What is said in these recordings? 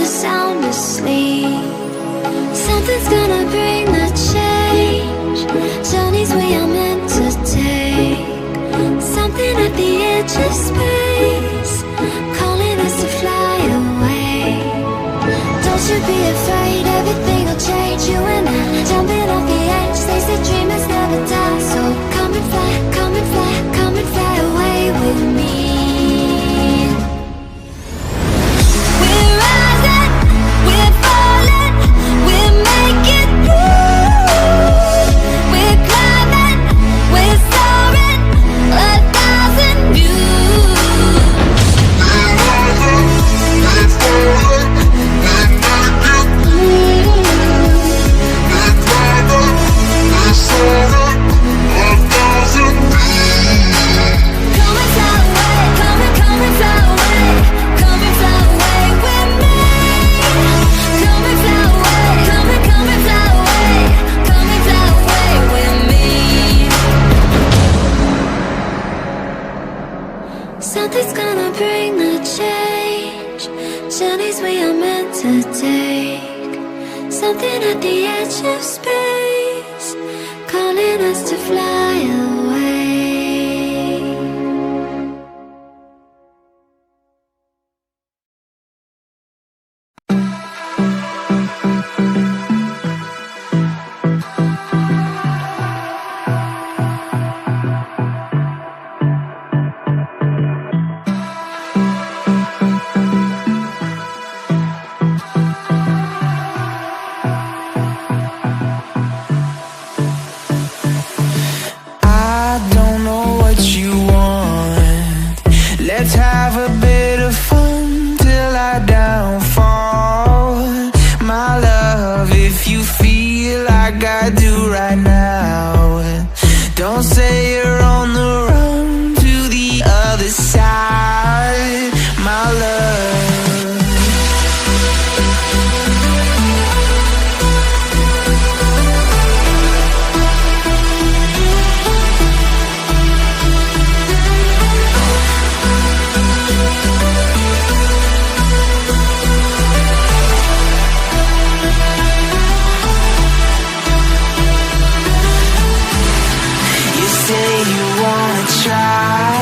sound asleep. Something's gonna bring the change. Journeys we are meant to take. Something at the edge of space, calling us to fly away. Don't you be afraid, everything will change. You and I, jumping off the edge. They say dreamers never die. So come and fly, come and fly, come and fly away with me. We're rising, we're falling, we're making through. We're climbing, we're soaring, 1,000 views. We're rising, we're falling, we're making through. We're climbing, we're soaring, 1,000 views. Come and fly away, come and fly away, come and fly away with me. Come and fly away, come and fly away, come and fly away with me. Something's gonna bring the change. Journeys we are meant to take. Something at the edge of space, calling us to fly away. I don't know what you want. Let's have a bit of fun till I downfall. My love, if you feel like I do right now, don't say you're on the run to the other side. My love, you say you wanna try,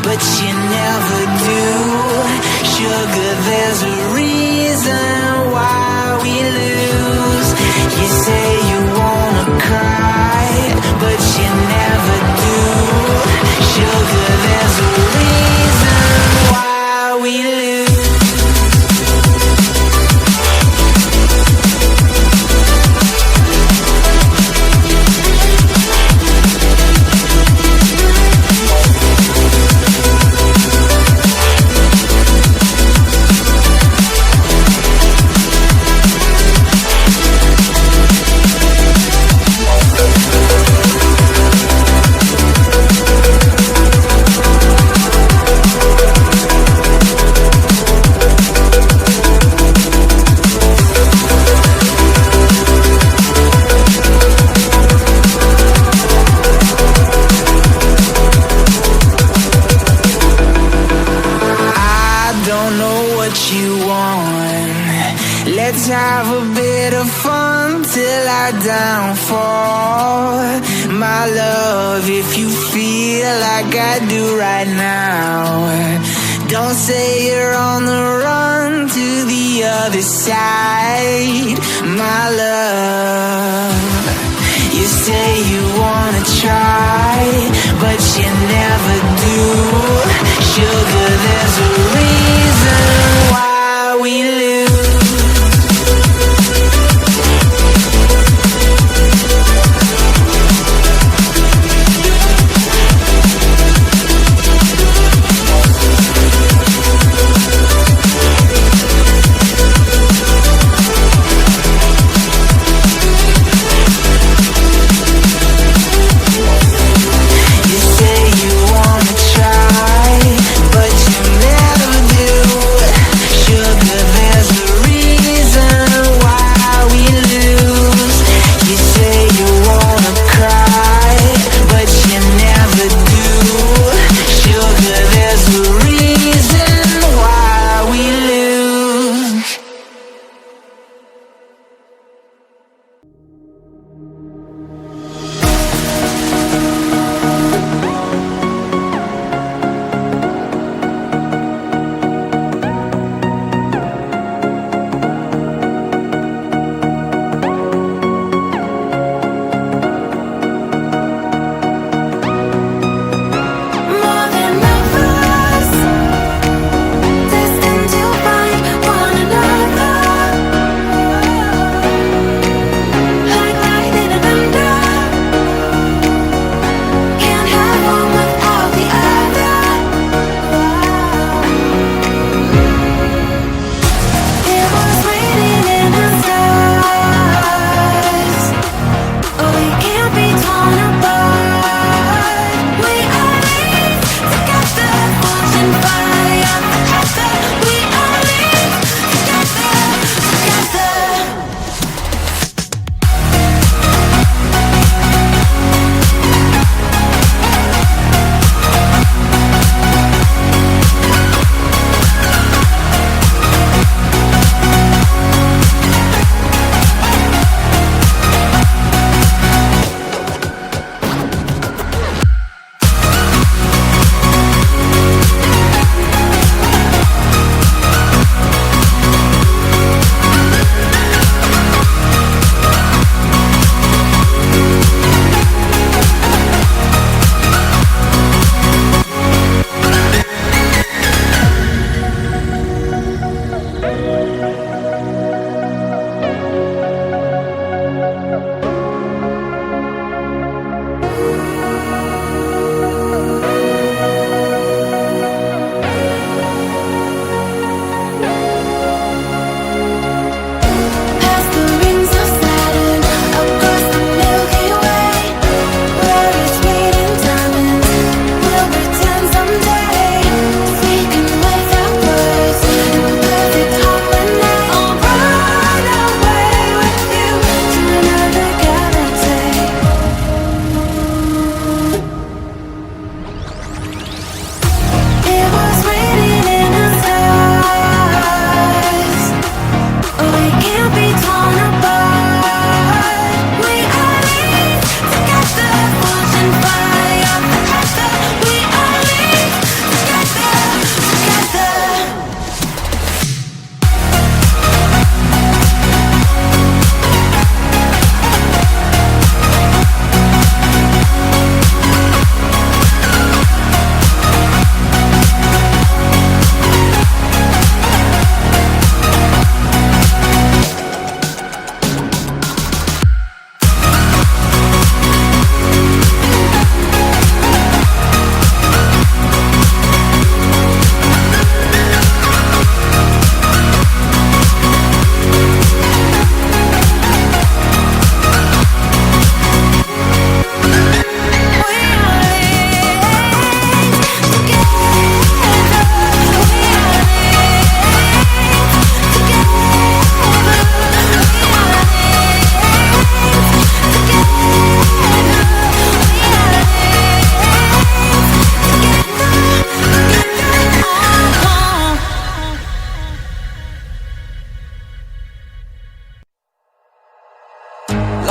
but you never do. Sugar, there's a reason why we lose. You say you wanna cry, but you never do. Sugar, there's a reason why we lose. I don't know what you want. Let's have a bit of fun till I downfall. My love, if you feel like I do right now, don't say you're on the run to the other side. My love, you say you wanna try, but you never do. Sugar, there's a reason why we lose. You say you wanna try, but you never do. Sugar, there's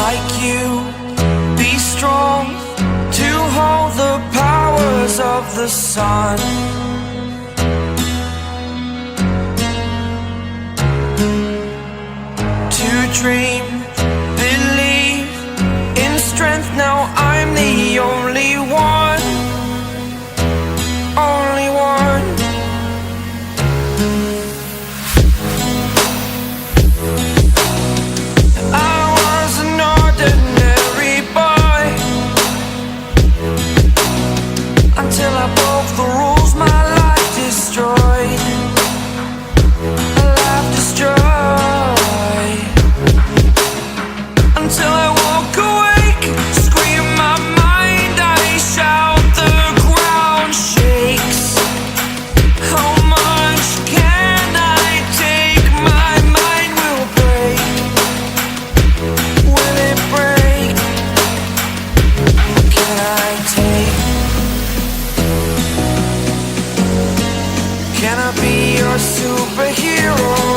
like you, be strong to hold the powers of the sun. To dream, believe in strength, now I'm the only one, only one. I was an ordinary boy until I broke the rules, my life destroyed, a life destroyed. Until I walk awake, scream my mind, I shout, the ground shakes. How much can I take? My mind will break. Will it break? Can I take? Can I be your superhero?